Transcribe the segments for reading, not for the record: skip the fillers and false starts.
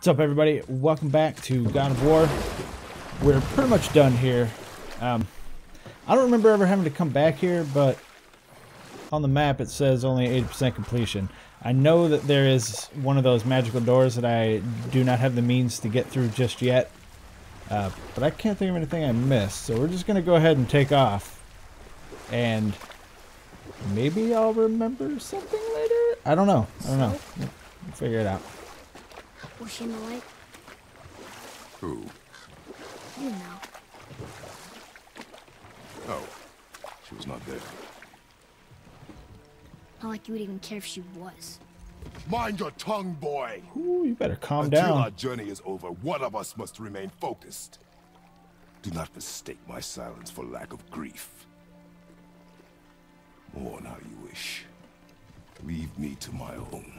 What's up, everybody? Welcome back to God of War. We're pretty much done here. I don't remember ever having to come back here, but on the map it says only 80% completion. I know that there is one of those magical doors that I do not have the means to get through just yet, but I can't think of anything I missed, so we're just going to go ahead and take off, and maybe I'll remember something later? I don't know. We'll figure it out. Was she in the lake? Who? You know. Oh, she was not there. Not like you would even care if she was. Mind your tongue, boy! Ooh, you better calm Until down. our journey is over, one of us must remain focused. Do not mistake my silence for lack of grief. Mourn how you wish. Leave me to my own.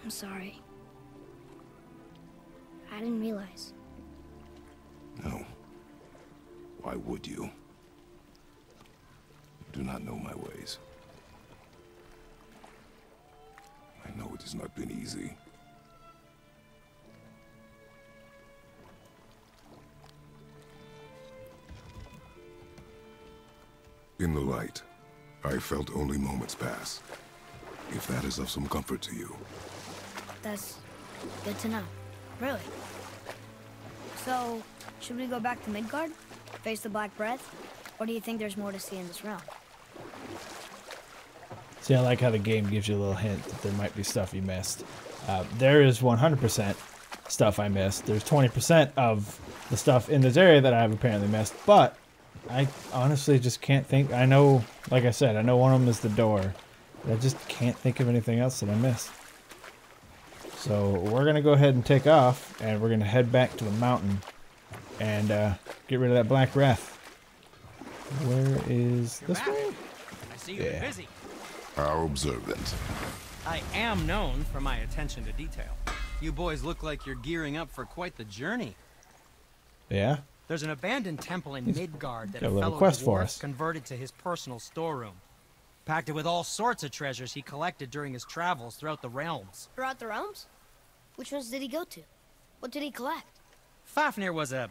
I'm sorry. I didn't realize. No. Why would you? You do not know my ways. I know it has not been easy. In the light, I felt only moments pass. If that is of some comfort to you. That's good to know. Really. So, should we go back to Midgard? Face the Black Breath? Or do you think there's more to see in this realm? See, I like how the game gives you a little hint that there might be stuff you missed. There is 100% stuff I missed. There's 20% of the stuff in this area that I've apparently missed, but I honestly just can't think. I know, like I said, I know one of them is the door, but I just can't think of anything else that I missed. So we're going to go ahead and take off, and we're going to head back to the mountain and get rid of that Black Breath. Where is this way? I see you've been busy. How observant. I am known for my attention to detail. You boys look like you're gearing up for quite the journey. Yeah? There's an abandoned temple in Midgard that got a a little fellow quest for dwarf us. converted to his personal storeroom. Packed it with all sorts of treasures he collected during his travels throughout the realms. Throughout the realms? Which ones did he go to? What did he collect? Fafnir was a,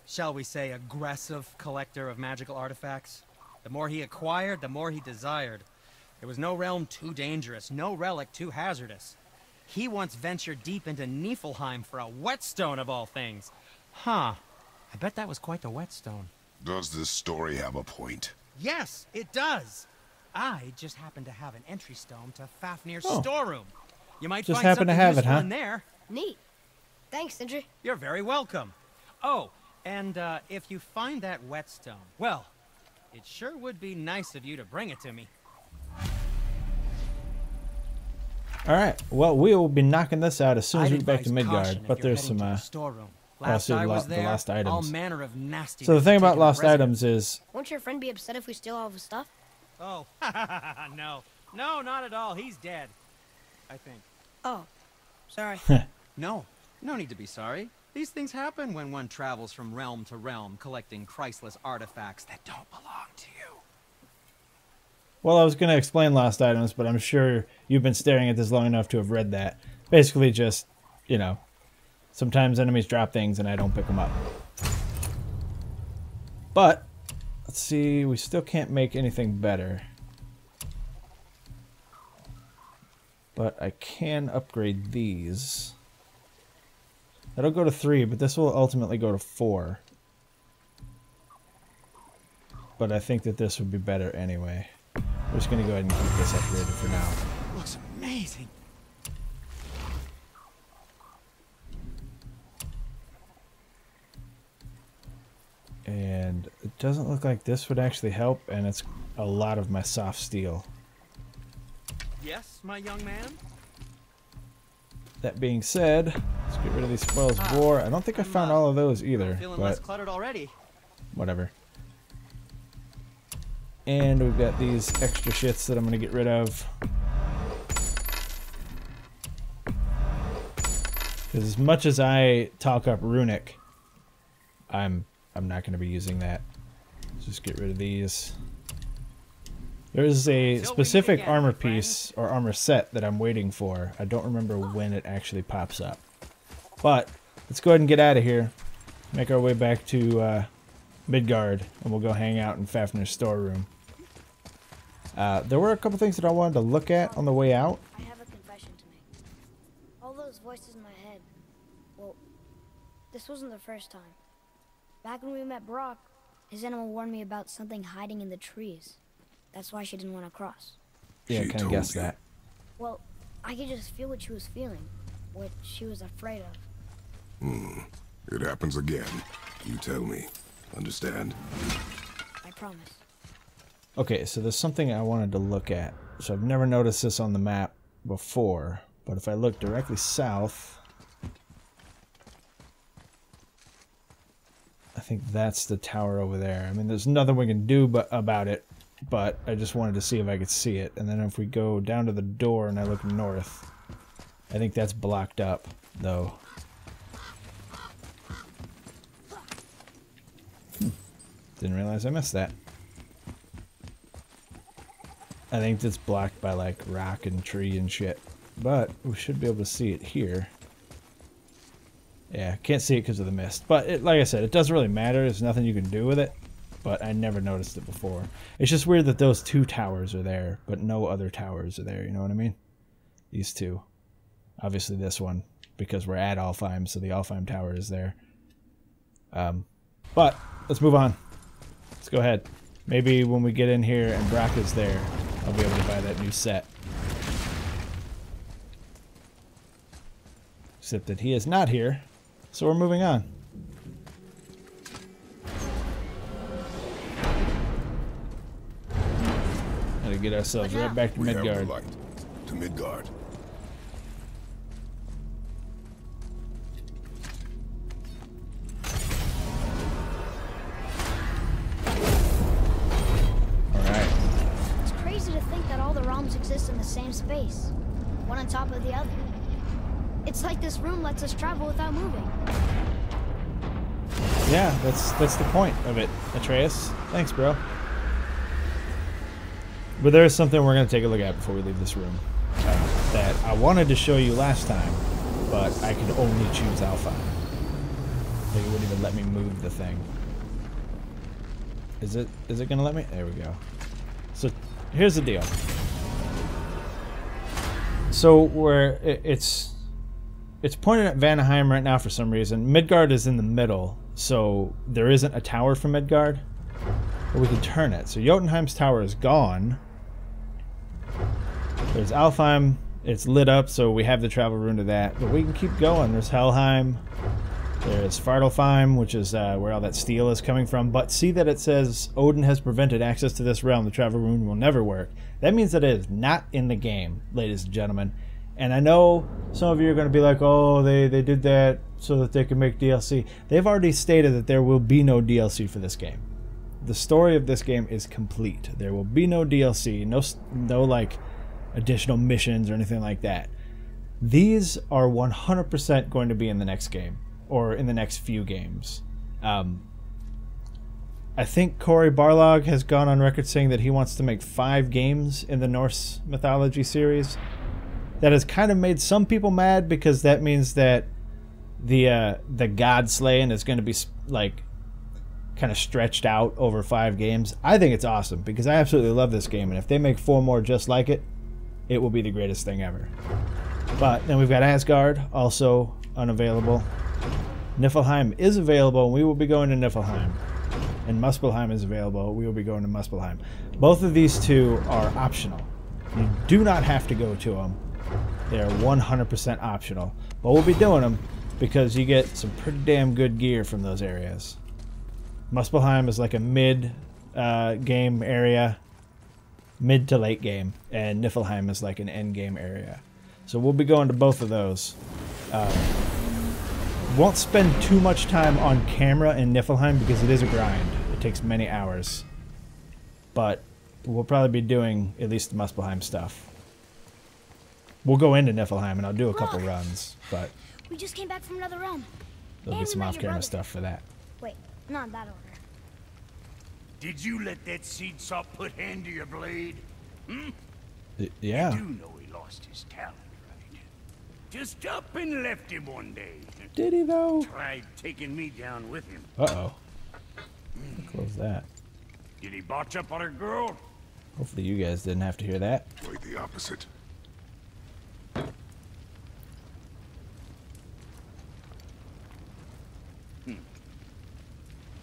shall we say, aggressive collector of magical artifacts. The more he acquired, the more he desired. There was no realm too dangerous, no relic too hazardous. He once ventured deep into Niflheim for a whetstone of all things. Huh. I bet that was quite the whetstone. Does this story have a point? Yes, it does. I just happen to have an entry stone to Fafnir's Oh. storeroom. You might Just find happen to something have it, useful huh? in there. Neat. Thanks, Sindri. You're very welcome. Oh, and if you find that whetstone, well, it sure would be nice of you to bring it to me. Alright, well, we will be knocking this out as soon as we I'd get back to advise Midgard, caution but if you're there's heading some, to the storeroom. also Last I was the there, lost all items. manner of nasty. So the thing about lost items is, Won't your friend be upset if we steal all of his stuff? Oh, no, not at all. He's dead, I think. Oh, sorry. No need to be sorry. These things happen when one travels from realm to realm, collecting priceless artifacts that don't belong to you. well, I was going to explain lost items, but I'm sure you've been staring at this long enough to have read that. Basically just, you know, sometimes enemies drop things and I don't pick them up. But, let's see, we still can't make anything better. But I can upgrade these. That'll go to 3, but this will ultimately go to 4. But I think that this would be better anyway. We're just going to go ahead and keep this upgraded for now. Looks amazing. And it doesn't look like this would actually help, and it's a lot of my soft steel. Yes, my young man? That being said, let's get rid of these spoils of war. I don't think I found all of those either, Feeling less but cluttered already. whatever. And we've got these extra shits that I'm going to get rid of. Because as much as I talk up runic, I'm not going to be using that. Let's just get rid of these. There's a Till we specific meet again, armor my friends. piece or armor set that I'm waiting for. I don't remember when it actually pops up. But let's go ahead and get out of here. Make our way back to Midgard, and we'll go hang out in Fafnir's storeroom. There were a couple things that I wanted to look at on the way out. I have a confession to make. All those voices in my head. Well, this wasn't the first time. Back when we met Brock, his animal warned me about something hiding in the trees. That's why she didn't want to cross. Yeah, I She kind of told guessed you. that. Well, I could just feel what she was feeling, what she was afraid of. It happens again. You tell me. Understand? I promise. Okay, so there's something I wanted to look at. So I've never noticed this on the map before, but if I look directly south, I think that's the tower over there. I mean, there's nothing we can do about it, but I just wanted to see if I could see it. And then if we go down to the door and I look north, I think that's blocked up, though. Didn't realize I missed that. I think that's blocked by like rock and tree and shit, but we should be able to see it here. Yeah, can't see it because of the mist, but like I said, it doesn't really matter. There's nothing you can do with it, but I never noticed it before. It's just weird that those two towers are there, but no other towers are there, you know what I mean? These two. Obviously this one, because we're at Alfheim, so the Alfheim tower is there. But let's move on. Let's go ahead. Maybe when we get in here and Brock is there, I'll be able to buy that new set. Except that he is not here, so we're moving on. Gotta get ourselves right back to We have the Midgard. light. To Midgard. Alright. It's crazy to think that all the realms exist in the same space, one on top of the other. It's like this room lets us travel without moving. Yeah, that's the point of it, Atreus. Thanks, bro. But there is something we're going to take a look at before we leave this room that I wanted to show you last time, but I could only choose Alpha. Like it wouldn't even let me move the thing. Is it going to let me? There we go. So here's the deal. So it's pointed at Vanaheim right now for some reason. Midgard is in the middle, so there isn't a tower for Midgard. But we can turn it. So Jotunheim's tower is gone. There's Alfheim. It's lit up, so we have the travel rune to that. But we can keep going. There's Helheim. There's Svartalfheim, which is where all that steel is coming from. But see that it says Odin has prevented access to this realm. The travel rune will never work. That means that it is not in the game, ladies and gentlemen. And I know some of you are going to be like, oh, they did that so that they can make DLC. They've already stated that there will be no DLC for this game. The story of this game is complete. There will be no DLC, no like additional missions or anything like that. These are 100% going to be in the next game, or in the next few games. I think Cory Barlog has gone on record saying that he wants to make 5 games in the Norse mythology series. That has kind of made some people mad, because that means that the god slaying is going to be like kind of stretched out over 5 games. I think it's awesome, because I absolutely love this game, and if they make 4 more just like it, it will be the greatest thing ever. But then we've got Asgard, also unavailable. Niflheim is available, and we will be going to Niflheim. And Muspelheim is available, we will be going to Muspelheim. Both of these two are optional. You do not have to go to them. They are 100% optional. But we'll be doing them because you get some pretty damn good gear from those areas. Muspelheim is like a mid game area, mid to late game, and Niflheim is like an end game area. So we'll be going to both of those. Won't spend too much time on camera in Niflheim because it is a grind. It takes many hours. But we'll probably be doing at least the Muspelheim stuff. We'll go into Niflheim and I'll do a couple runs, but We just came back from another realm. there'll be And some we met your off-camera brother. stuff for that. Wait, not in that order. Did you let that seed saw put hand to your blade? Hmm? Yeah. You do know he lost his talent, right? Just up and left him one day. Did he though? Tried taking me down with him. Uh-oh. Close that. Did he botch up on her girl? Hopefully you guys didn't have to hear that. Quite the opposite.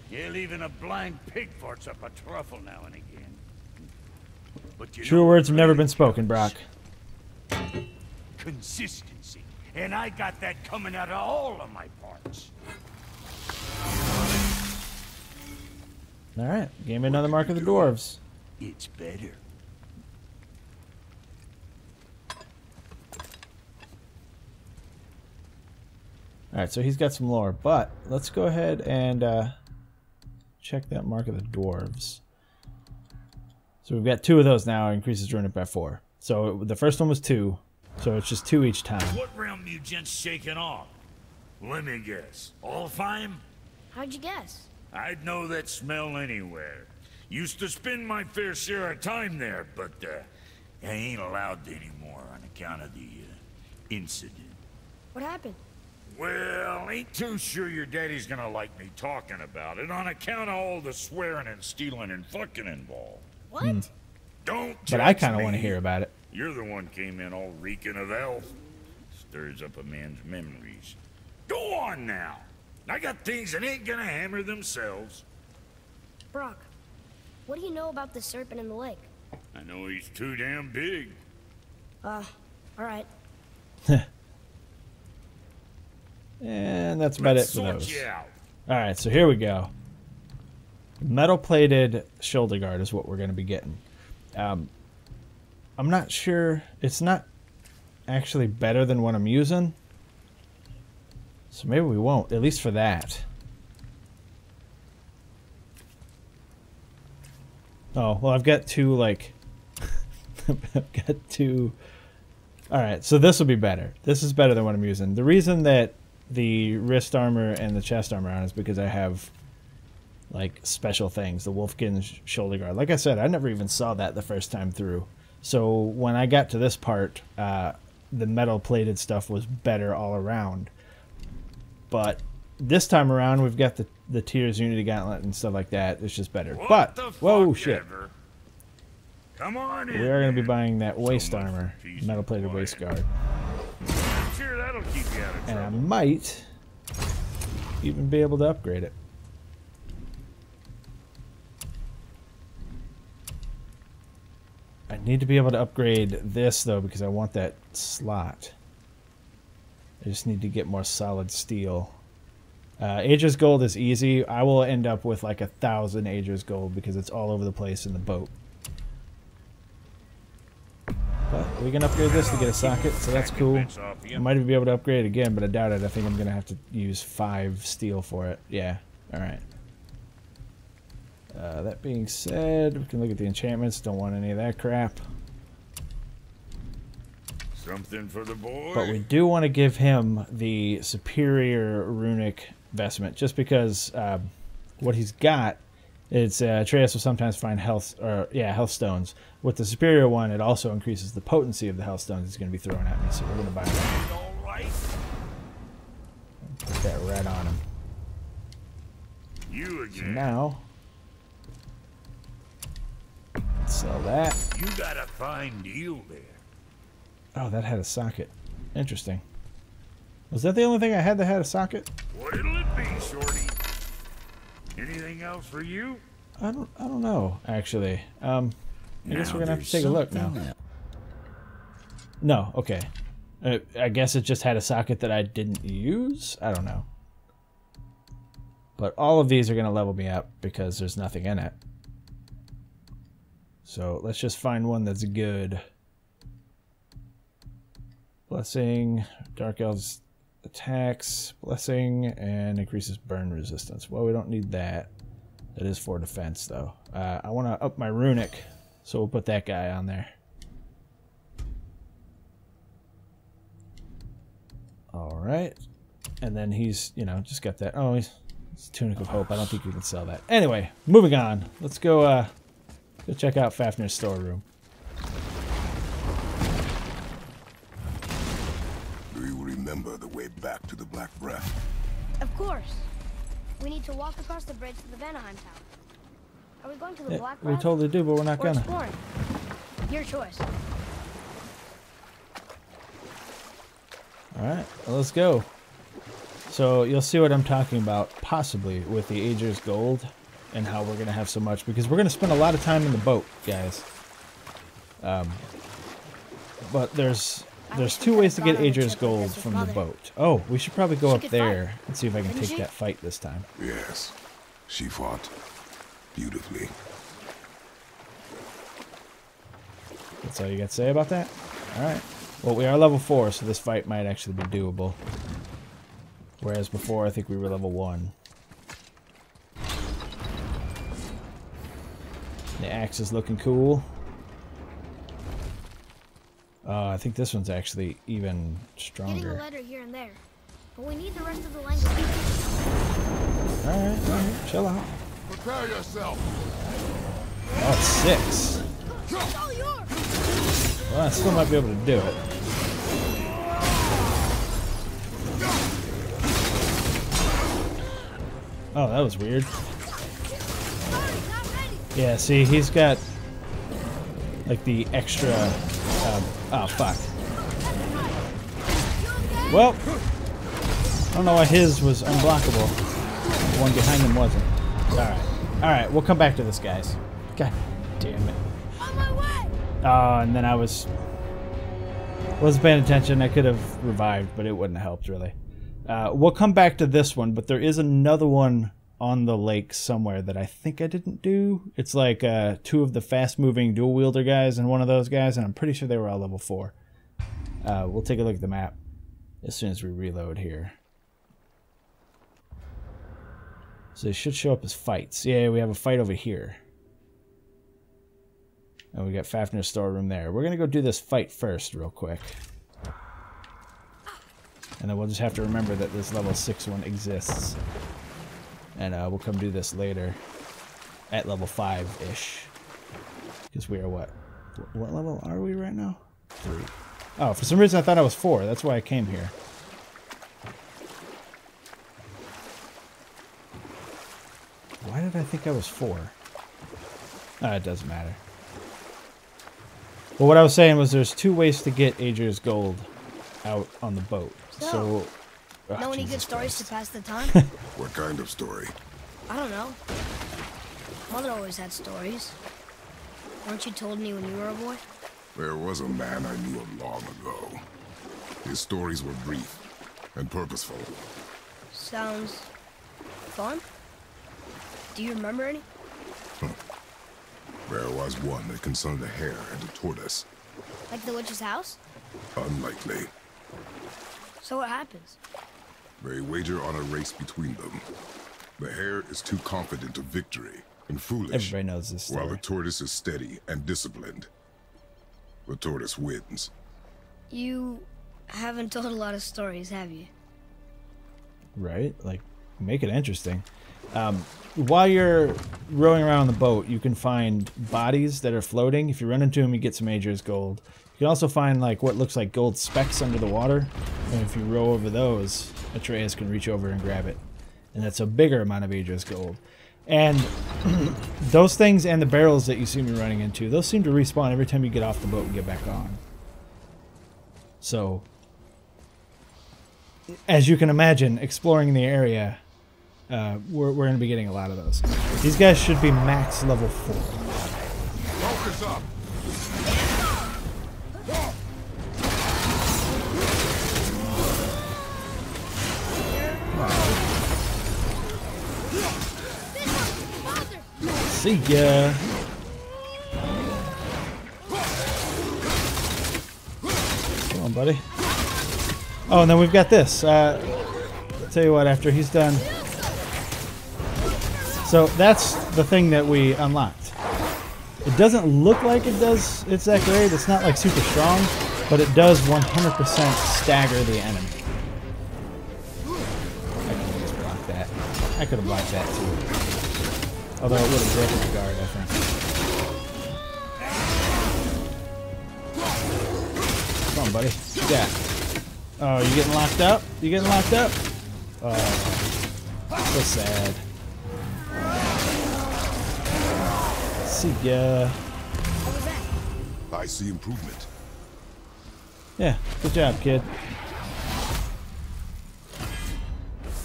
Yeah, even a blind pig farts up a truffle now and again. But you True know words have what never really been spoken, counts? Brock. Consistency. And I got that coming out of all of my parts. Alright, gave me another mark of the dwarves. It's better. Alright, so he's got some lore, but let's go ahead and check that mark of the dwarves. So we've got 2 of those now, increases runic by 4. So the first one was 2, so it's just 2 each time. What realm you gents shaking off? Let me guess. Alfheim? How'd you guess? I'd know that smell anywhere. Used to spend my fair share of time there, but I ain't allowed to anymore on account of the incident. What happened? Well, ain't too sure your daddy's gonna like me talking about it on account of all the swearing and stealing and fucking involved. What? Don't But I judge kind of me. want to hear about it. You're the one came in all reeking of elf. Stirs up a man's memories. Go on now. I got things that ain't gonna hammer themselves. Brock, what do you know about the serpent in the lake? I know he's too damn big. Alright. And that's about it Let's for sort those. you out. Alright, so here we go. Metal-plated shoulder guard is what we're going to be getting. I'm not sure. It's not actually better than what I'm using. So maybe we won't, at least for that. Oh, well, I've got 2, like... I've got 2... Alright, so this will be better. This is better than what I'm using. The reason that the wrist armor and the chest armor on is because I have like special things, the Wolfkin shoulder guard. Like I said, I never even saw that the first time through. So when I got to this part, the metal plated stuff was better all around. But this time around, we've got the Tears Unity Gauntlet and stuff like that. It's just better. What But, the fuck whoa, shit. ever? Come on in. We are going to be then. buying that waist So much for armor, peace and metal plated quiet. waist guard. I'm sure that'll keep you out of And I trouble. might even be able to upgrade it. I need to be able to upgrade this though because I want that slot. I just need to get more solid steel. Aegis Gold is easy. I will end up with like 1,000 Aegis Gold because it's all over the place in the boat. But we can upgrade this to get a socket, so that's cool. I might even be able to upgrade it again, but I doubt it. I think I'm going to have to use 5 steel for it. Yeah, alright. That being said, we can look at the enchantments. Don't want any of that crap. Something for the boy. But we do want to give him the superior runic vestment, just because what he's got, it's Atreus will sometimes find health stones. With the superior one, it also increases the potency of the health stones he's going to be throwing at me. So we're going to buy that. All right. Put that red on him. You So again. now, let's sell that. You got a fine deal there. Oh, that had a socket. Interesting. Was that the only thing I had that had a socket? What'll it be, Shorty? Anything else for you? I don't know, actually. I guess we're gonna have to take a look now. No, okay. I guess it just had a socket that I didn't use? I don't know. But all of these are gonna level me up because there's nothing in it. So let's just find one that's good. Blessing, Dark Elves attacks, Blessing, and increases burn resistance. Well, we don't need that. That is for defense, though. I want to up my runic, so we'll put that guy on there. Alright. And then he's, just got that. Oh, he's It's Tunic of Hope. I don't think you can sell that. Anyway, moving on. Let's go check out Fafnir's storeroom. Do you remember the way back to the Black Breath? Of course. We need to walk across the bridge to the Vanaheim Tower. Are we going to the Black We Breath? totally do, but we're not Or gonna. exploring? Your choice. Alright, well, let's go. So you'll see what I'm talking about, possibly, with the Ager's Gold and how we're going to have so much, because we're going to spend a lot of time in the boat, guys. But there's two ways to get Ager's Gold from the boat. Oh, we should probably go up there and see if I can take that fight this time. Yes. She fought beautifully. That's all you got to say about that? Alright. Well, we are level 4, so this fight might actually be doable. Whereas before, I think we were level 1. The axe is looking cool. I think this one's actually even stronger. Getting a letter here and there, but we need the rest of the language. Alright, chill out. Prepare yourself. Oh, it's 6. It's all yours. Well, I still might be able to do it. Oh, that was weird. Yeah, see, he's got like the extra. Oh, fuck. Well, I don't know why his was unblockable. The one behind him wasn't. Alright. Alright, we'll come back to this, guys. God damn it. On my way. Oh, and then I wasn't paying attention. I could have revived, but it wouldn't have helped, really. We'll come back to this one, but there is another one on the lake somewhere that I think I didn't do. It's like 2 of the fast-moving dual-wielder guys and one of those guys, and I'm pretty sure they were all level 4. We'll take a look at the map as soon as we reload here. So they should show up as fights. Yeah, we have a fight over here. And we got Fafnir's storeroom there. We're going to go do this fight first real quick. And then we'll just have to remember that this level 6 one exists. And we'll come do this later at level 5-ish. Because we are what? What level are we right now? 3. Oh, for some reason I thought I was 4. That's why I came here. Why did I think I was 4? It doesn't matter. Well, what I was saying was there's 2 ways to get Ager's Gold out on the boat. So know any good stories to pass the time? What kind of story? I don't know. Mother always had stories. Weren't you told me when you were a boy? There was a man I knew long ago. His stories were brief and purposeful. Sounds fun. Do you remember any? There was one that concerned a hare and a tortoise. Like the witch's house? Unlikely. So what happens? They wager on a race between them. The hare is too confident of victory and foolish. Everybody knows this story. While the tortoise is steady and disciplined. The tortoise wins. You haven't told a lot of stories, have you? Right? Like, make it interesting. While you're rowing around on the boat, you can find bodies that are floating. If you run into them, you get some Ager's Gold. You can also find like what looks like gold specks under the water. And if you row over those, Atreus can reach over and grab it. And that's a bigger amount of Ager's Gold. And those things and the barrels that you see me running into, those seem to respawn every time you get off the boat and get back on. So, as you can imagine, exploring the area, we're going to be getting a lot of those. These guys should be max level 4. Focus up! See ya! Come on, buddy. Oh, and then we've got this. I'll tell you what, after he's done... So that's the thing that we unlocked. It doesn't look like it's that great. It's not like super strong, but it does 100% stagger the enemy. I can just block that. I could have blocked that too. Although it would have broken the guard, I think. Come on, buddy. Yeah. Oh, you getting locked up? You getting locked up? Oh, so sad. See ya. What was that? I see improvement. Yeah, good job, kid.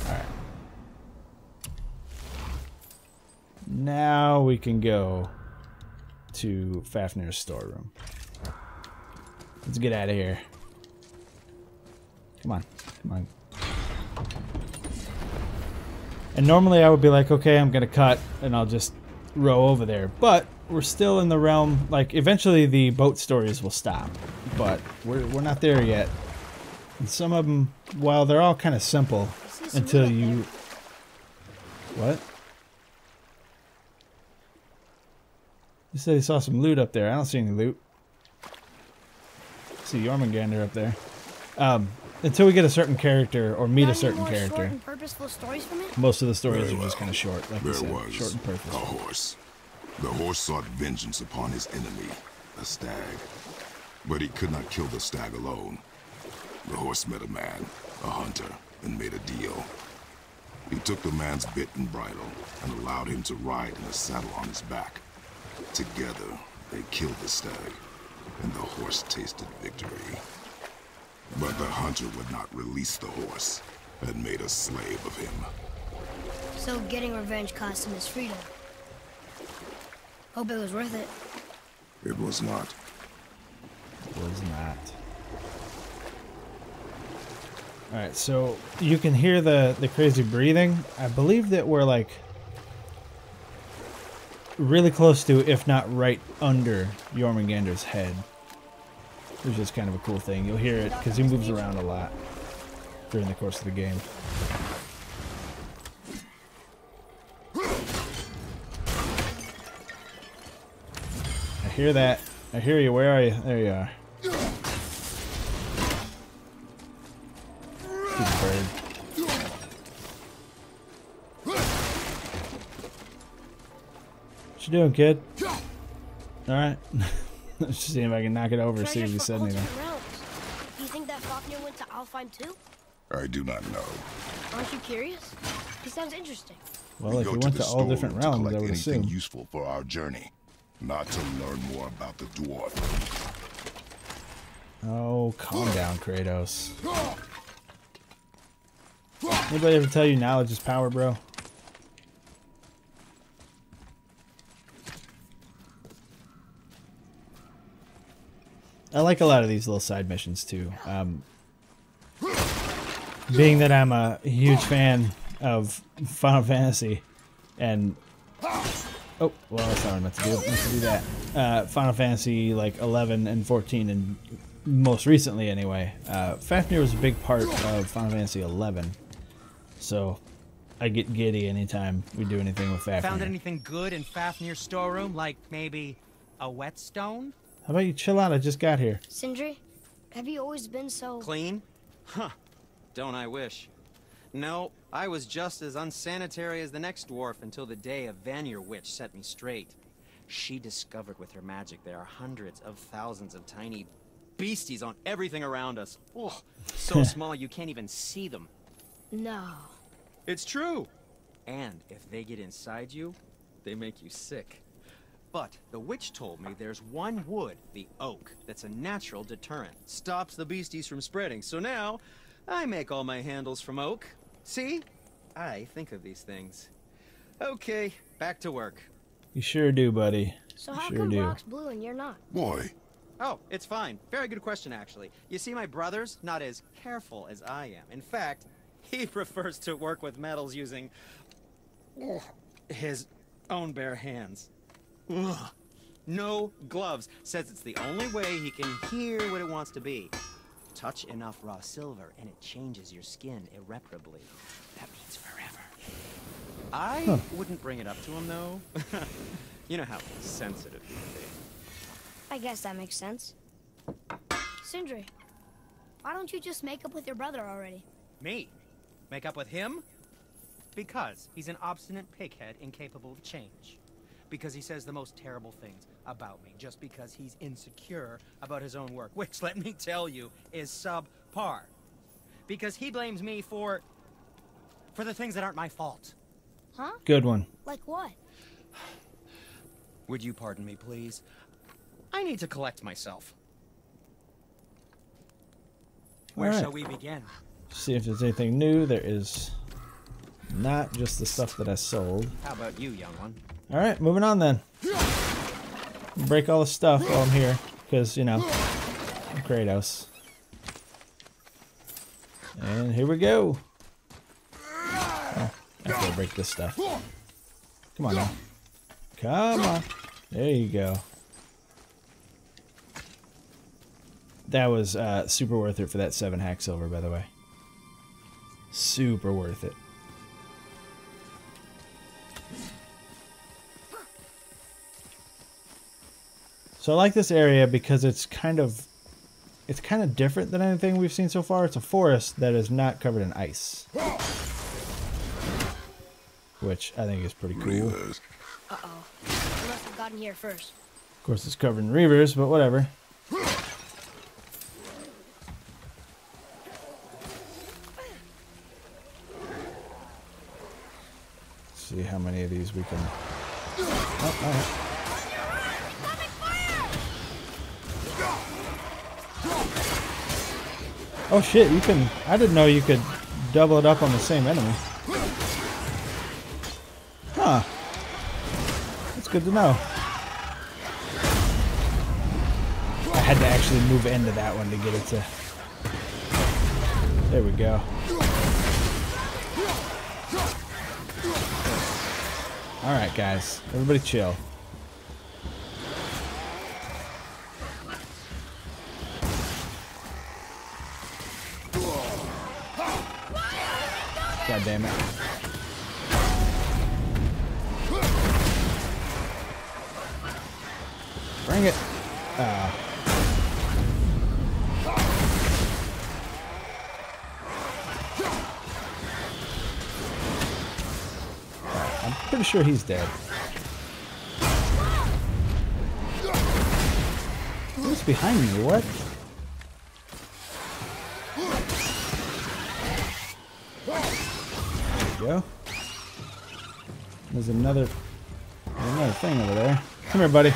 Alright. Now we can go to Fafnir's storeroom. Let's get out of here. Come on. Come on. And normally I would be like, okay, I'm gonna cut and I'll just row over there. But we're still in the realm, like, eventually the boat stories will stop. But we're not there yet. And some of them, while they're all kind of simple, until you... What? You said you saw some loot up there. I don't see any loot. I see Jormungandr up there. Until we get a certain character or meet a certain character. Short and purposeful stories from it? Most of the stories Very are just well. kind of short, like you There said. was Short and a purposeful. horse. The horse sought vengeance upon his enemy, a stag. But he could not kill the stag alone. The horse met a man, a hunter, and made a deal. He took the man's bit and bridle and allowed him to ride in a saddle on his back. Together, they killed the stag, and the horse tasted victory. But the hunter would not release the horse and made a slave of him. So getting revenge cost him his freedom. Hope it was worth it. It was not. Was not. Alright, so you can hear the crazy breathing. I believe that we're like really close to, if not right under, Jormungandr's head. Which is kind of a cool thing. You'll hear it because he moves around a lot during the course of the game. I hear that. I hear you. Where are you? There you are. Stupid bird. What you doing, kid? Alright. Let's just see if I can knock it over, see if he said anything. Do you think that Fafnir went to Alfheim too? I do not know. Aren't you curious? He sounds interesting. Well, if he went to all different realms, I would anything assume. useful for our journey, not to learn more about the dwarf. Oh, calm down, Kratos. Anybody ever tell you knowledge is power, bro? I like a lot of these little side missions too. Being that I'm a huge fan of Final Fantasy, and oh, well, that's not what I meant to do. I meant to do that. Final Fantasy like 11 and 14, and most recently anyway. Fafnir was a big part of Final Fantasy 11, so I get giddy anytime we do anything with Fafnir. Found anything good in Fafnir's storeroom? Like maybe a whetstone? How about you chill out? I just got here. Sindri, have you always been so... Clean? Huh. Don't I wish. No, I was just as unsanitary as the next dwarf until the day a Vanir witch set me straight. She discovered with her magic there are hundreds of thousands of tiny beasties on everything around us. Oh, so small you can't even see them. No. It's true. And if they get inside you, they make you sick. But the witch told me there's one wood, the oak, that's a natural deterrent. Stops the beasties from spreading. So now, I make all my handles from oak. See? I think of these things. Okay, back to work. You sure do, buddy. So how Sure come do. Brock's blue and you're not? Boy, Oh, it's fine. Very good question, actually. You see, my brother's not as careful as I am. In fact, he prefers to work with metals using his own bare hands. Ugh. No gloves. Says it's the only way he can hear what it wants to be. Touch enough raw silver and it changes your skin irreparably. That means forever. I wouldn't bring it up to him, though. You know how sensitive he can be. I guess that makes sense. Sindri, why don't you just make up with your brother already? Me? Make up with him? Because he's an obstinate pighead incapable of change. Because he says the most terrible things about me. Just because he's insecure about his own work. Which, let me tell you, is subpar. Because he blames me for the things that aren't my fault. Huh? Good one. Like what? Would you pardon me, please? I need to collect myself. Where shall we begin? See if there's anything new. There is not, just the stuff that I sold. How about you, young one? Alright, moving on then. Break all the stuff while I'm here. Because, you know, I'm Kratos. And here we go. Oh, after I break this stuff. Come on now. Come on. There you go. That was super worth it for that 7 hack silver, by the way. Super worth it. So I like this area because it's kind of different than anything we've seen so far. It's a forest that is not covered in ice, which I think is pretty cool. Uh-oh. I must have gotten here first. Of course, it's covered in reavers, but whatever. See how many of these we can. Oh, all right. Oh shit, you can. I didn't know you could double it up on the same enemy. Huh. That's good to know. I had to actually move into that one to get it to. There we go. Alright, guys. Everybody chill. God damn it. Bring it. I'm pretty sure he's dead. What's behind me? What? There we go. There's another thing over there. Come here, buddy.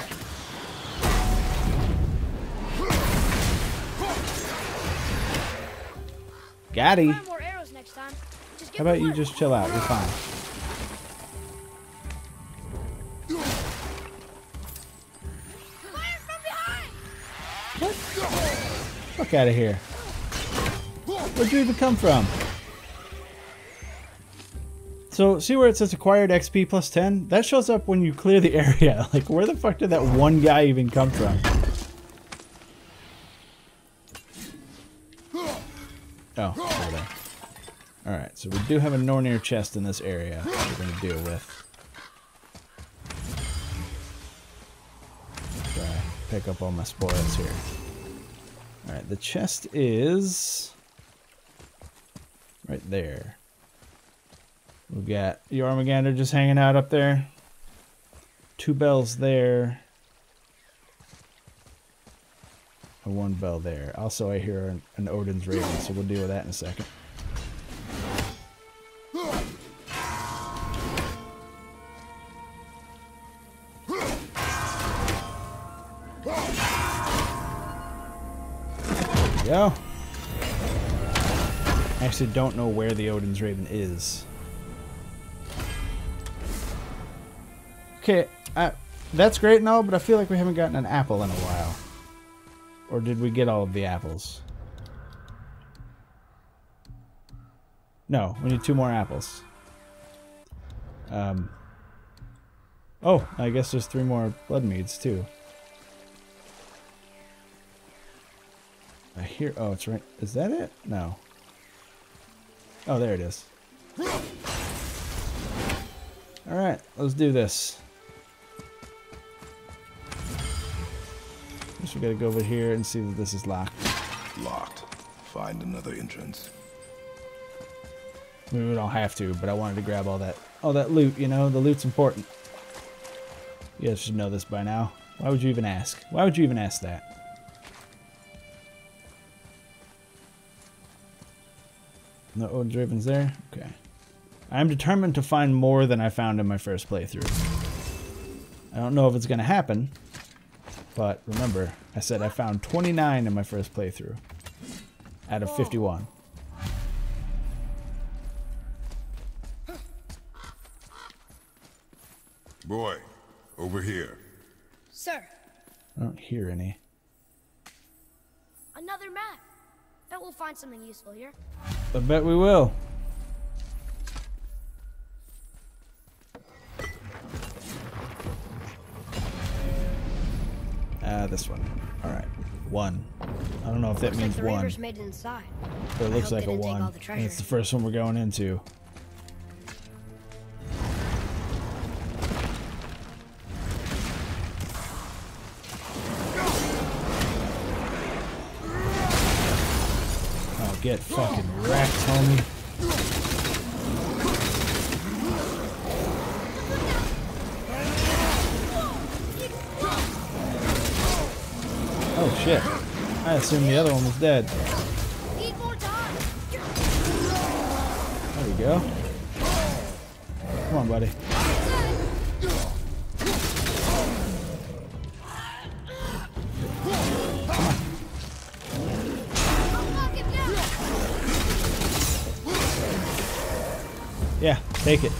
Got him. More arrows next time. Just How about you just chill out? You're fine. Fire from behind! What? Fuck out of here. Where'd you even come from? So, see where it says acquired XP plus 10? That shows up when you clear the area. Like, where the fuck did that one guy even come from? Oh, over there. Alright, so we do have a Nornir chest in this area that we're going to deal with. Try to pick up all my spoils here. Alright, the chest is right there. We've got Jormungandr just hanging out up there. 2 bells there. And 1 bell there. Also, I hear an Odin's Raven, so we'll deal with that in a second. There we go. I actually don't know where the Odin's Raven is. Okay, that's great and all, but I feel like we haven't gotten an apple in a while. Or did we get all of the apples? No, we need 2 more apples. Oh, I guess there's 3 more blood meads too. I hear. Oh, it's right. Is that it? No. Oh, there it is. Alright, let's do this. Guess we gotta go over here and see that this is locked. Locked. Find another entrance. We don't have to, but I wanted to grab all that loot, you know? The loot's important. You guys should know this by now. Why would you even ask? Why would you even ask that? No Odin's Ravens there? Okay. I am determined to find more than I found in my first playthrough. I don't know if it's going to happen, but remember, I said I found 29 in my first playthrough out of 51. Boy, over here. Sir, I don't hear any. another map. Bet we'll find something useful here. I bet we will. This one. Alright. 1. I don't know if that Looks means like the 1. reavers made it inside. But it looks I like hope a they didn't take 1. all the And treasure. it's the first one we're going into. Oh, get fucking wrecked, homie. Oh shit. I assumed the other one was dead. Need more time. There we go. Come on, buddy. Yeah, take it.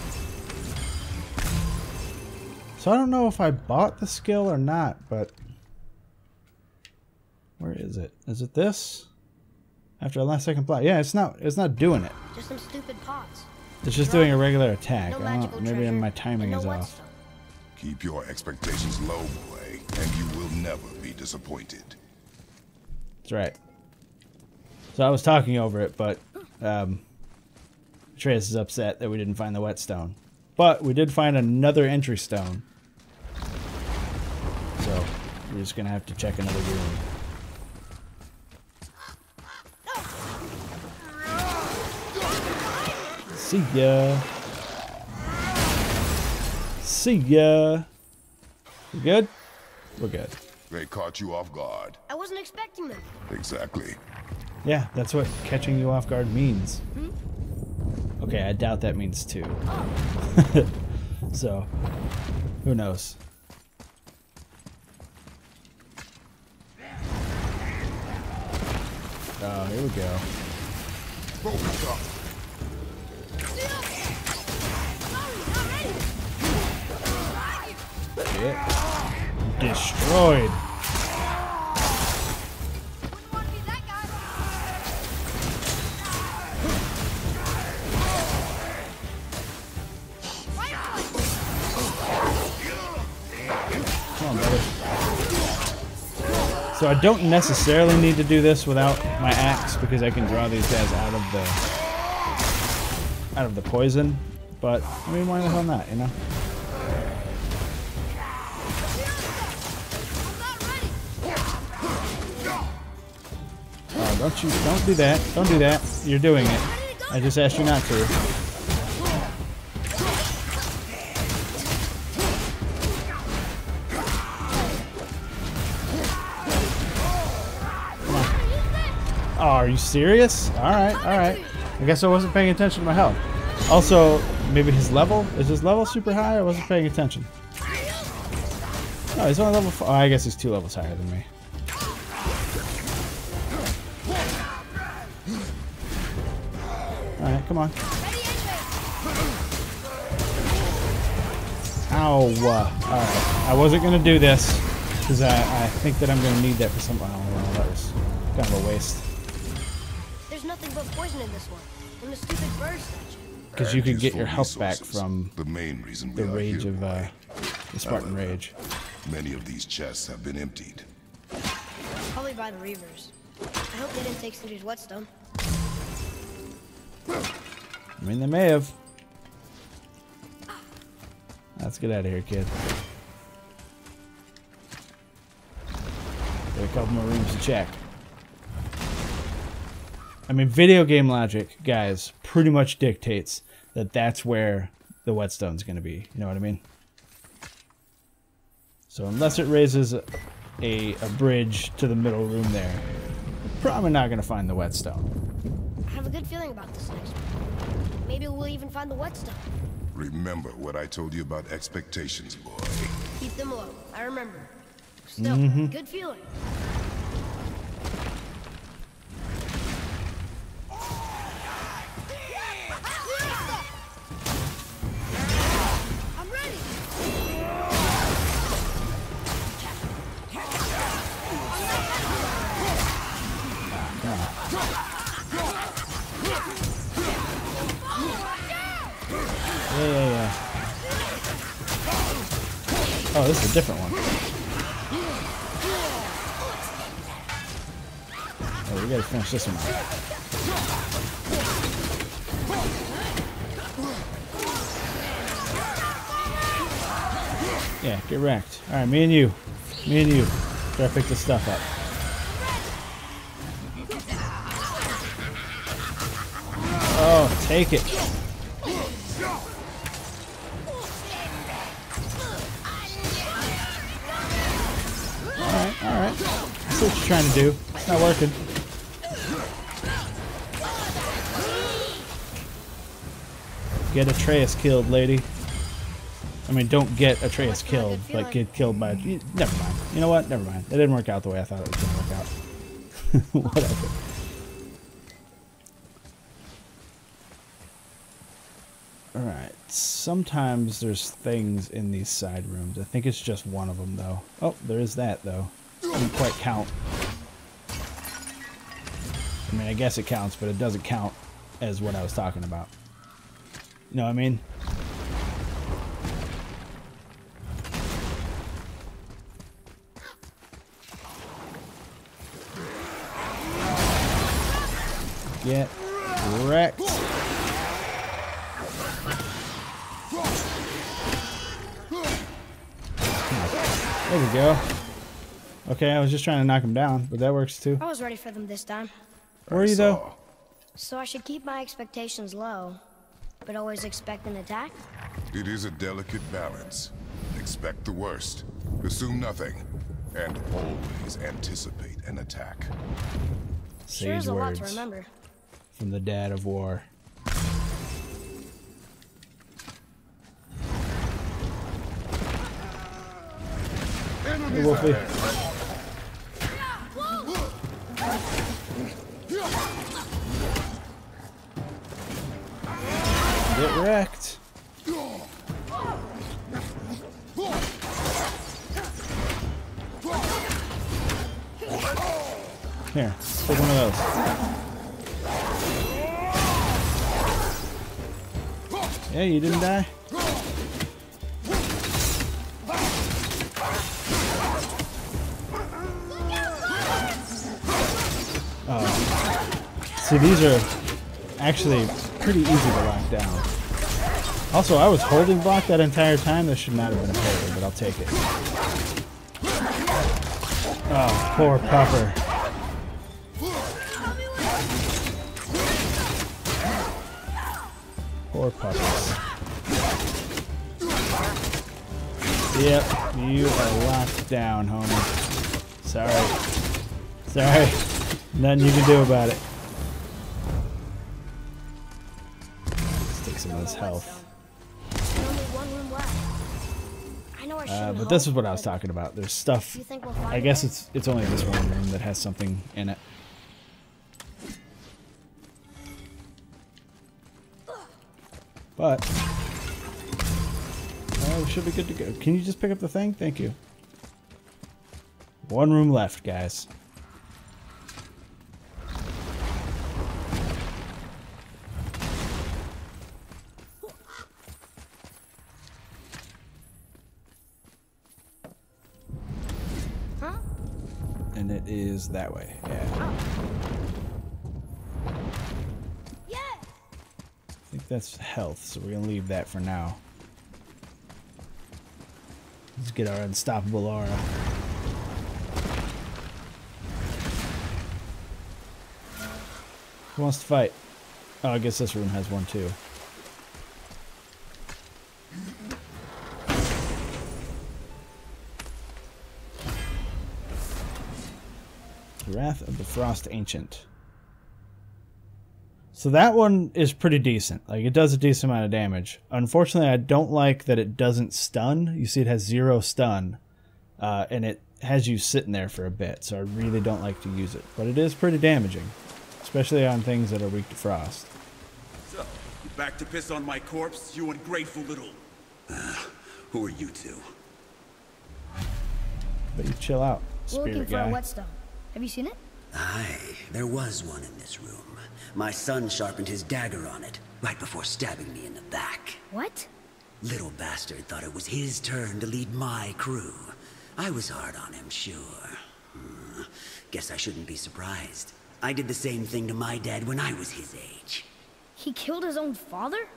So I don't know if I bought the skill or not, but where is it? Is it this? After a last second blast. Yeah, it's not doing it. Just some stupid pots. It's just doing a regular attack. No I don't know, magical maybe treasure, my timing and is no off. whetstone. Keep your expectations low, boy, and you will never be disappointed. That's right. So I was talking over it, but Atreus is upset that we didn't find the whetstone. But we did find another entry stone. So we're just going to have to check another room. See ya. See ya. We good? We're good. They caught you off guard. I wasn't expecting them. Exactly. Yeah, that's what catching you off guard means. Okay, I doubt that means 2. So, who knows? Oh, here we go. Focus up. Shit. Destroyed. Wouldn't want to be that guy. Come on, buddy. So I don't necessarily need to do this without my axe because I can draw these guys out of the poison. But I mean, why the hell not? You know. Oh, don't do that. Don't do that. You're doing it. I just asked you not to. Oh, are you serious? Alright, alright. I guess I wasn't paying attention to my health. Also, maybe his level? Is his level super high? I wasn't paying attention. Oh, he's only level 4. Oh, I guess he's 2 levels higher than me. Alright, come on. Ow. Alright. I wasn't going to do this because I think that I'm going to need that for some... Oh, well, that was kind of a waste. There's nothing but poison in this one. And the stupid bird statue. Because you could get Useful your health back resources. from the main reason we the are rage here, of boy. the Spartan However, rage. Many of these chests have been emptied. Probably by the reavers. I hope they didn't take Sindri's whetstone. I mean, they may have. Let's get out of here, kid. Got a couple more rooms to check. I mean, video game logic, guys, pretty much dictates that that's where the whetstone's going to be. You know what I mean? So unless it raises a bridge to the middle room there, we're probably not going to find the whetstone. I have a good feeling about this next one. Maybe we'll even find the whetstone. Remember what I told you about expectations, boy. Keep them low. I remember. Still, good feeling. I'm ready. Yeah. Oh, this is a different one. Oh, we gotta finish this one out. Yeah, get wrecked. Alright, me and you. Gotta pick this stuff up. Oh, take it. Alright. I see what you're trying to do. It's not working. Get Atreus killed, lady. I mean, don't get Atreus killed, but get killed by... Never mind. You know what? Never mind. It didn't work out the way I thought it was going to work out. Whatever. Alright. Sometimes there's things in these side rooms. I think it's just one of them, though. Oh, there is that, though. Doesn't quite count. I mean, I guess it counts, but it doesn't count as what I was talking about. You know what I mean? Get wrecked. There we go. Okay, I was just trying to knock him down, but that works too. I was ready for them this time. Were you though? So I should keep my expectations low, but always expect an attack? It is a delicate balance. Expect the worst, assume nothing, and always anticipate an attack. Sure is Sage a lot to words remember. from the dad of war. Hey, Wolfie. Get wrecked. Here, take one of those. Yeah, you didn't die? See, these are actually pretty easy to lock down. Also, I was holding block that entire time. This should not have been a parry, but I'll take it. Oh, poor pupper. Poor puppers. Yep, you are locked down, homie. Sorry. Nothing you can do about it. Let's take some of this health. But this is what I was talking about. There's stuff. I guess it's only this one room that has something in it. But we should be good to go. Can you just pick up the thing? Thank you. One room left, guys. And it is that way. Yeah. I think that's health, so we're gonna leave that for now. Let's get our unstoppable aura. Who wants to fight? Oh, I guess this room has one too. Wrath of the Frost Ancient. So that one is pretty decent. Like, it does a decent amount of damage. Unfortunately, I don't like that it doesn't stun. You see it has 0 stun. And it has you sitting there for a bit. So I really don't like to use it. But it is pretty damaging. Especially on things that are weak to frost. So, you back to piss on my corpse, you ungrateful little... who are you two? But you chill out, We're looking spirit for a guy. whetstone. Have you seen it? Aye, there was one in this room. My son sharpened his dagger on it, right before stabbing me in the back. What? Little bastard thought it was his turn to lead my crew. I was hard on him, sure. Guess I shouldn't be surprised. I did the same thing to my dad when I was his age. He killed his own father?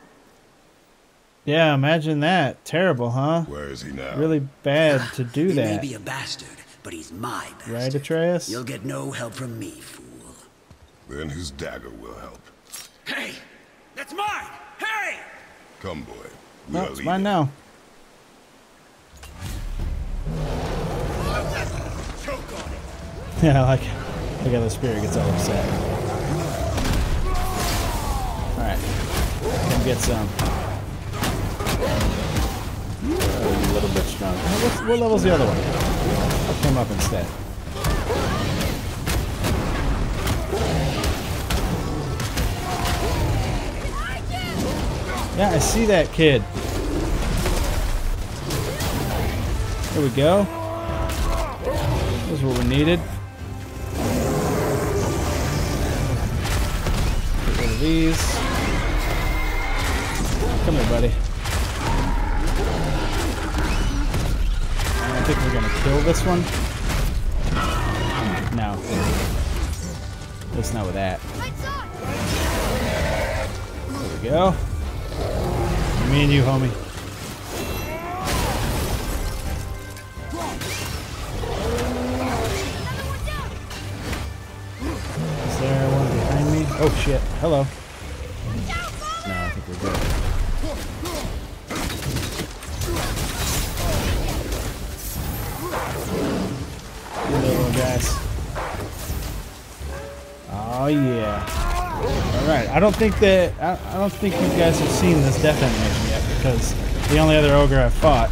Yeah, imagine that. Terrible, huh? Where is he now? Really bad to do He that. may be a bastard, but he's my bastard. Right, Atreus? You'll get no help from me, fool. Then his dagger will help. Hey! That's mine! Hey! Come, boy. We No, are it's leaving. mine now. Choke on it! Yeah, I like how the spirit gets all upset. Alright. Come get some. A little bit stronger. What level's the other one? I'll come up instead. Yeah, I see that kid. There we go. That's what we needed. Get rid of these. Come here, buddy. I think we're gonna kill this one. No. That's not with that. There we go. Me and you, homie. Is there one behind me? Oh shit. Hello. No, I think we're good. Good little guys. Oh yeah. Alright, I don't think you guys have seen this death animation yet, because the only other ogre I've fought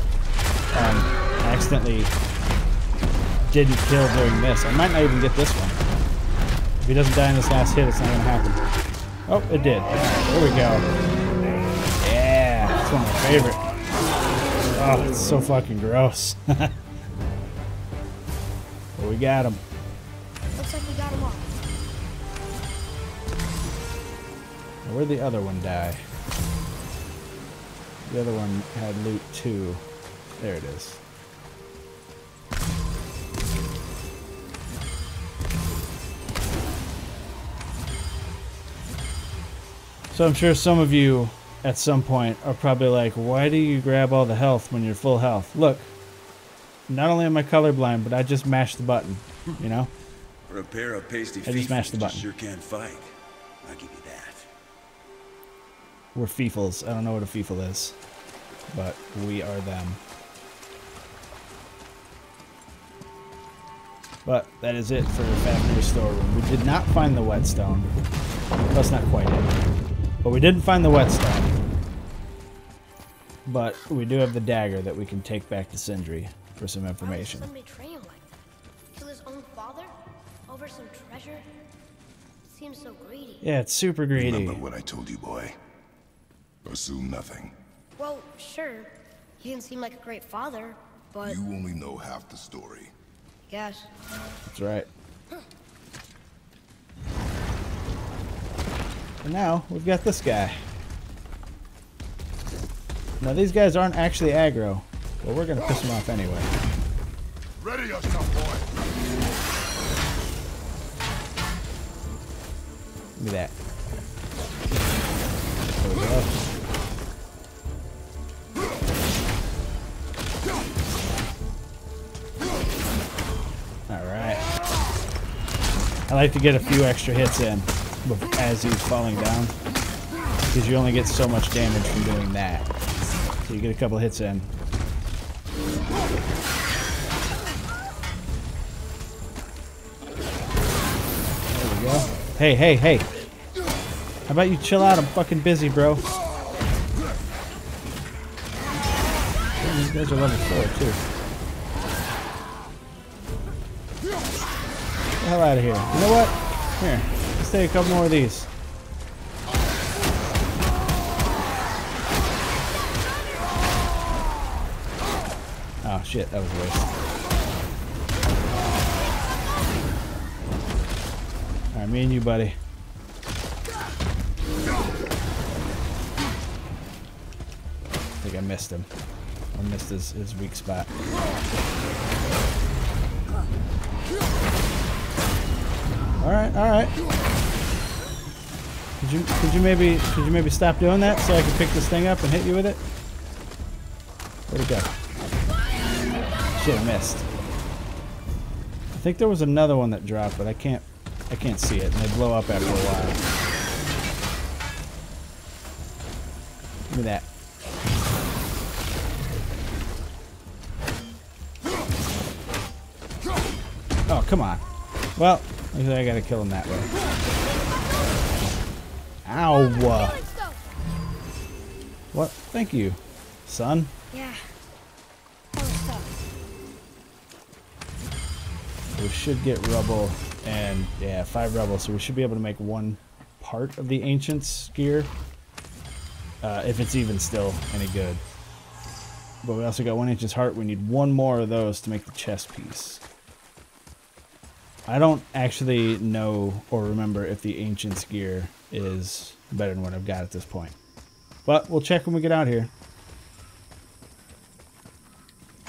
accidentally didn't kill during this. I might not even get this one. If he doesn't die in this last hit, it's not going to happen. Oh, it did. Alright, there we go. Yeah, it's one of my favorite. Oh, it's so fucking gross. But we got him. Looks like we got him all. Where'd the other one die? The other one had loot too. There it is. So I'm sure some of you at some point are probably like, why do you grab all the health when you're full health? Look, not only am I colorblind, but I just mashed the button, you know? For a pair of pasty I just mashed the you button. sure can't fight. I'll give you that. We're Feefles. I don't know what a Feefle is, but we are them. But that is it for Fafnir Storeroom. We did not find the whetstone. That's not quite it. But we didn't find the whetstone. But we do have the dagger that we can take back to Sindri for some information. Why would somebody betray him like that? Kill his own father? Over some treasure? It seems so greedy. Yeah, it's super greedy. Remember what I told you, boy. Assume nothing. Well, sure. He didn't seem like a great father, but... You only know half the story. Guess. That's right. And now, we've got this guy. Now, these guys aren't actually aggro, but we're going to piss them off anyway. Ready yourself, boy. Give me that. There we go. Alright. I like to get a few extra hits in. as he's falling down. Because you only get so much damage from doing that. So you get a couple hits in. There we go. Hey, hey, hey. How about you chill out? I'm fucking busy, bro. These guys are level 4 too. Get the hell out of here. You know what? Here, let's take a couple more of these. Oh shit, that was a waste. Alright, me and you, buddy. I think I missed him. I missed his weak spot. Alright, alright. Could you maybe stop doing that so I can pick this thing up and hit you with it? Where'd it go? Shit, I missed. I think there was another one that dropped, but I can't see it, and they blow up after a while. Give me that. Oh, come on. Well, looks like I gotta kill him that way. Ow! What? Thank you, son. Yeah. We should get rubble, and yeah, 5 rubble, so we should be able to make one part of the Ancient's gear. If it's even still any good. But we also got 1 Ancient's heart. We need 1 more of those to make the chest piece. I don't actually know or remember if the Ancient's gear is better than what I've got at this point. But we'll check when we get out here.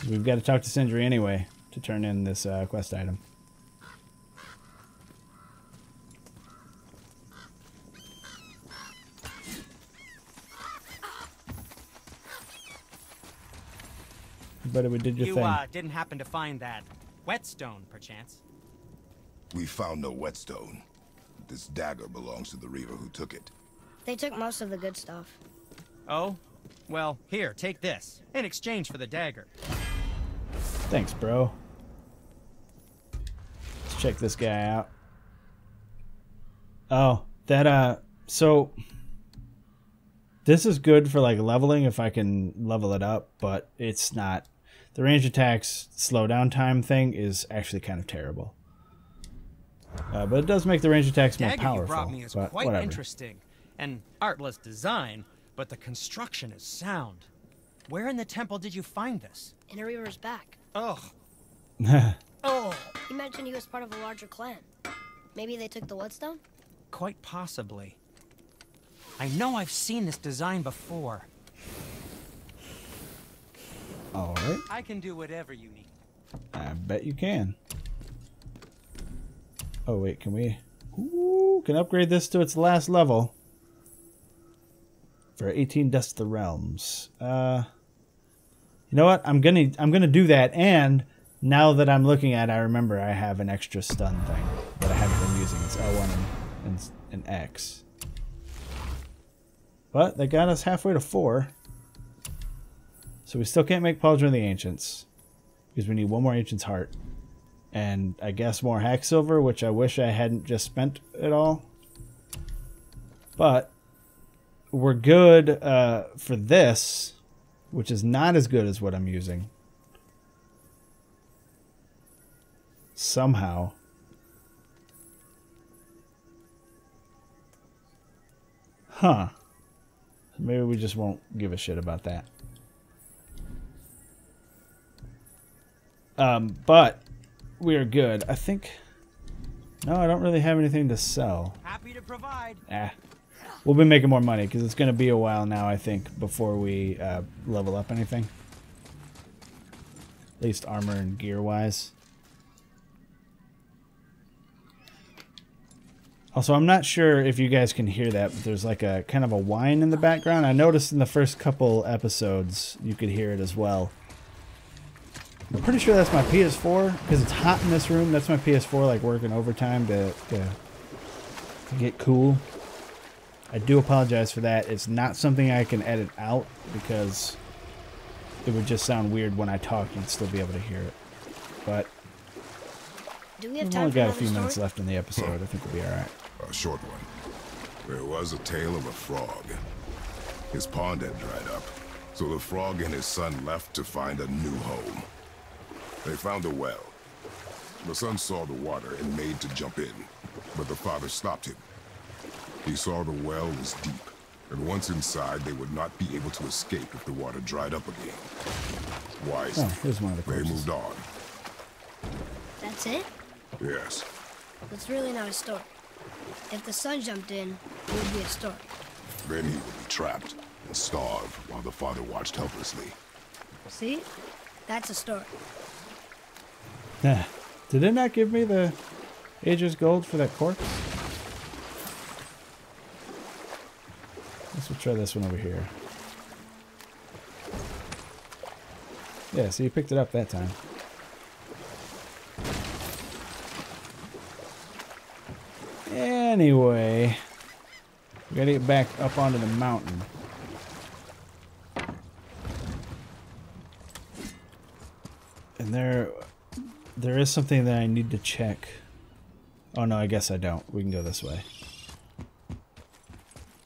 We've got to talk to Sindri anyway to turn in this quest item. But we did your thing. You didn't happen to find that whetstone, perchance? We found no whetstone. This dagger belongs to the reaver who took it. They took most of the good stuff. Oh? Well, here, take this. In exchange for the dagger. Thanks, bro. Let's check this guy out. Oh, that, so... This is good for, like, leveling if I can level it up, but it's not. The range attacks slowdown time thing is actually kind of terrible. But it does make the range attacks more powerful. You brought me is but quite whatever. interesting. An artless design, but the construction is sound. Where in the temple did you find this? In a reaver's back. Ugh. Oh. He mentioned he was part of a larger clan. Maybe they took the whetstone? Quite possibly. I know I've seen this design before. Alright. I can do whatever you need. I bet you can. Oh wait, can we... Ooh, can upgrade this to its last level. For 18 Dust of the Realms. You know what? I'm gonna do that, and now that I'm looking at it, I remember I have an extra stun thing that I haven't been using. It's L1 and X. But they got us halfway to 4. So we still can't make Pauldron of the Ancients. Because we need 1 more Ancient's Heart. And I guess more hack silver, which I wish I hadn't just spent it all. But we're good for this, which is not as good as what I'm using. Somehow. Huh. Maybe we just won't give a shit about that. But we are good. I think... No, I don't really have anything to sell. Happy to provide. We'll be making more money because it's going to be a while now, I think, before we level up anything. At least armor and gear-wise. Also, I'm not sure if you guys can hear that, but there's like a kind of a whine in the background. I noticed in the first couple episodes you could hear it as well. I'm pretty sure that's my PS4 because it's hot in this room. That's my PS4 like working overtime to to get cool. I do apologize for that. It's not something I can edit out because it would just sound weird when I talk. You'd still be able to hear it. But Do we have we've time only for got a another few story? minutes left in the episode. I think we'll be alright. A short one. There was a tale of a frog. His pond had dried up, so the frog and his son left to find a new home. They found a well. The son saw the water and made to jump in, but the father stopped him. He saw the well was deep, and once inside, they would not be able to escape if the water dried up again. Wisely, Oh, here's one of the they corpses. moved on. That's it? Yes. That's really not a story. If the sun jumped in, it would be a story. Then he would be trapped and starve while the father watched helplessly. See? That's a story. Did it not give me the Aegis Gold for that corpse? Let's try this one over here. Yeah, so you picked it up that time. Anyway, we gotta get back up onto the mountain. And there is something that I need to check. Oh no, I guess I don't. We can go this way.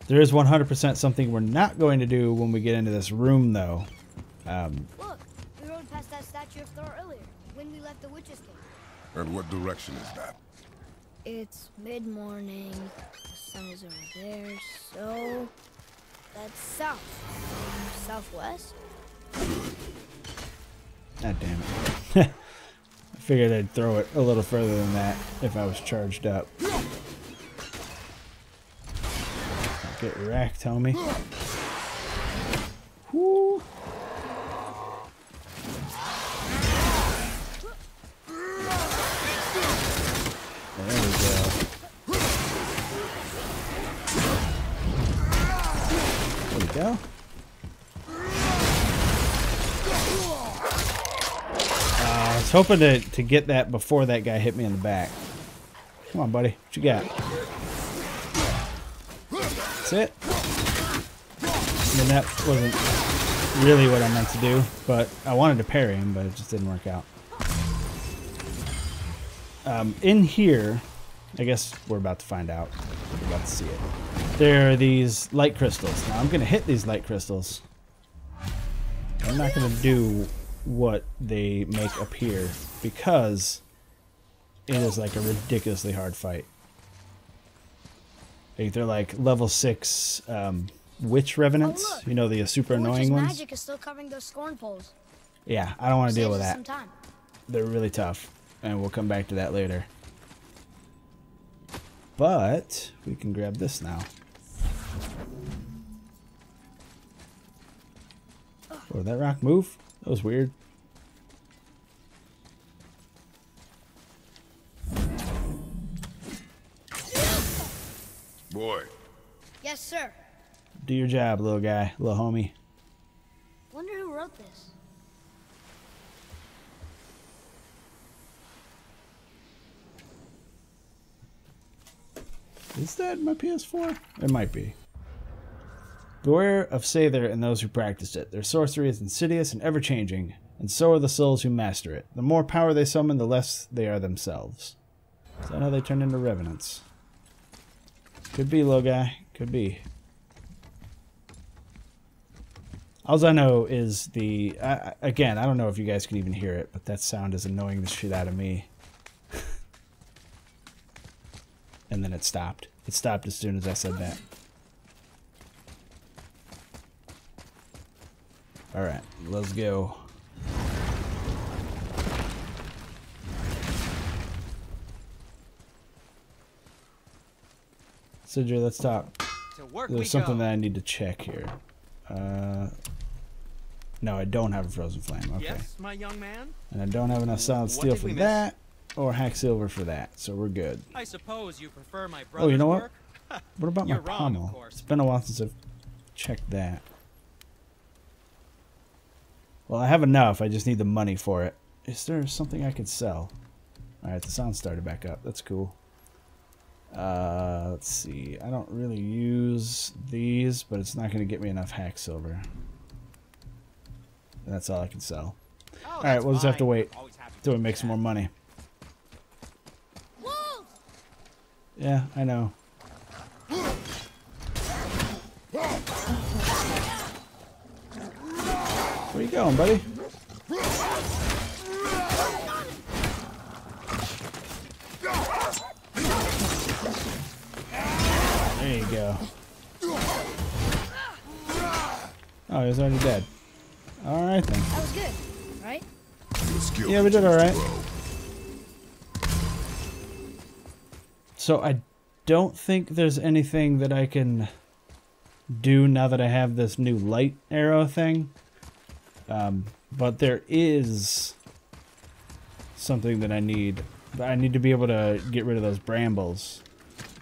There is 100% something we're not going to do when we get into this room, though. Look, we rode past that statue of Thor earlier, when we left the witch's cave. And what direction is that? It's mid-morning, the sun is over there, so that's south. Southwest? God damn it. I figured I'd throw it a little further than that if I was charged up. Get wrecked, homie. Woo. There we go. There we go. I was hoping to get that before that guy hit me in the back. Come on, buddy. What you got? That's it. I mean, that wasn't really what I meant to do, but I wanted to parry him, but it just didn't work out. In here, I guess we're about to find out. We're about to see it. There are these light crystals. Now, I'm going to hit these light crystals. I'm not going to do what they make up here because it is like a ridiculously hard fight. Like they're like level 6 witch revenants. Oh, look. You know, the super The witch's annoying ones. magic is still covering those scorn poles. Yeah, I don't want to deal Saves with us that. some time. They're really tough, and we'll come back to that later. But we can grab this now. Oh, did that rock move? That was weird. Boy, Yes, sir. Do your job, little guy, little homie. Wonder who wrote this. Is that my PS4? It might be. Beware of Sather and those who practice it. Their sorcery is insidious and ever-changing, and so are the souls who master it. The more power they summon, the less they are themselves. Is that how they turn into revenants? Could be, little guy. Could be. All I know is the... again, I don't know if you guys can even hear it, but that sound is annoying the shit out of me. And then it stopped. It stopped as soon as I said that. Alright, let's go. Sindri, let's talk. To work we There's something go. that I need to check here. No, I don't have a frozen flame. Okay. Yes, my young man? And I don't have enough solid What steel did for we miss? that, or hack silver for that, so we're good. I suppose you prefer my Oh, brother's you know what? work? What about my You're wrong, of pommel? course. It's been a while since I've checked that. Well, I have enough. I just need the money for it. Is there something I could sell? Alright, the sound started back up. That's cool. Let's see. I don't really use these, but it's not going to get me enough hack silver. That's all I can sell. Oh, All right, we'll just have to wait till we make some more money. Yeah, I know. Where you going, buddy? There you go. Oh, he was already dead. Alright then. That was good, right? Yeah, we did alright. So I don't think there's anything that I can do now that I have this new light arrow thing. But there is something that I need. I need to be able to get rid of those brambles,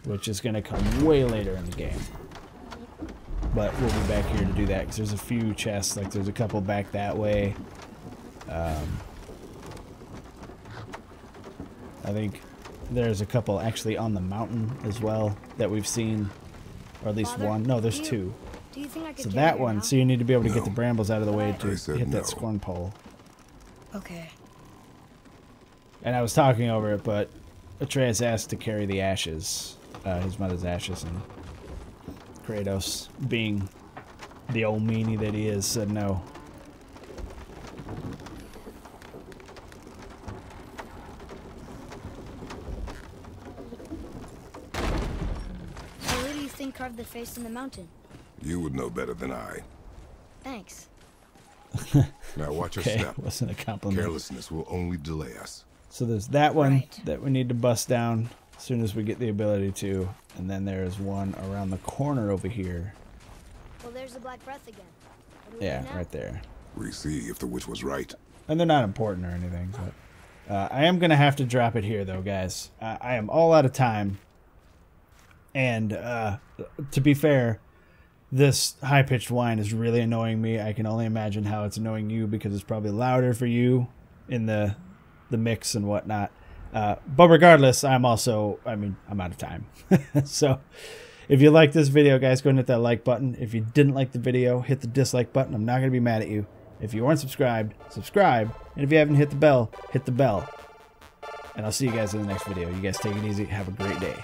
which is going to come way later in the game. But we'll be back here to do that because there's a few chests. Like there's a couple back that way. I think there's a couple actually on the mountain as well that we've seen, or at least Father, one. No, there's two. Do you think I could So get that here one. now? So you need to be able to get the No. brambles out of the way to said hit no. that scorn pole. Okay. And I was talking over it, but Atreus asked to carry the ashes, his mother's ashes, and Kratos, being the old meanie that he is, said no. So who do you think carved the face in the mountain? You would know better than I. Thanks. Now watch your Okay, step. wasn't a compliment. Carelessness will only delay us. So there's that one Right. that we need to bust down as soon as we get the ability to. And then there's one around the corner over here. Well, there's the Black Breath again. What do we Yeah, do now? right there. We see if the witch was right. And they're not important or anything, but I am going to have to drop it here, though, guys. I am all out of time. And to be fair, this high-pitched whine is really annoying me. I can only imagine how it's annoying you because it's probably louder for you in the mix and whatnot. But regardless, I'm out of time. So if you like this video, guys, go and hit that like button. If you didn't like the video, hit the dislike button. I'm not going to be mad at you. If you aren't subscribed, subscribe. And if you haven't hit the bell, hit the bell. And I'll see you guys in the next video. You guys take it easy. Have a great day.